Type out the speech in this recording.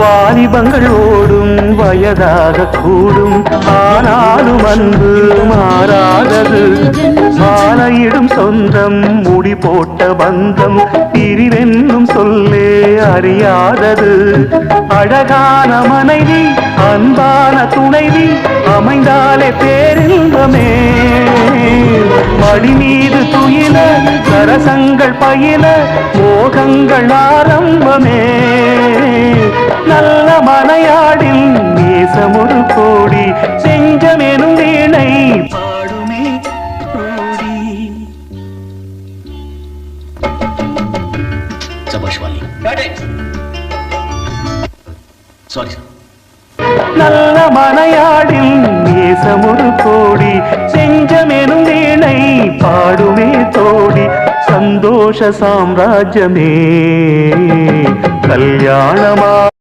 வாலிபங்கள் ஓடும் வயதாக கூடும், ஆனாலும் அன்பு மாறாதது. மாலையிடும் சொந்தம் முடி போட்ட பந்தம் பிரிவென்னும் சொல்லே அறியாதது. அழகான மனைவி அன்பான துணைவி அமைந்தாலே பேரின்பமே. மடி மீது துயில சரசங்கள் பயில மோகங்கள் ஆரம்பமே. நல்ல மனையாடில் நேசமொரு கோடி செஞ்சமெனும் வீணை பாடுமே கோடி. நல்ல மனையாடில் நேசமொரு கோடி செஞ்சமெனும் வீணை பாடுமே தோடி. சந்தோஷ சாம்ராஜ்யமே கல்யாணமா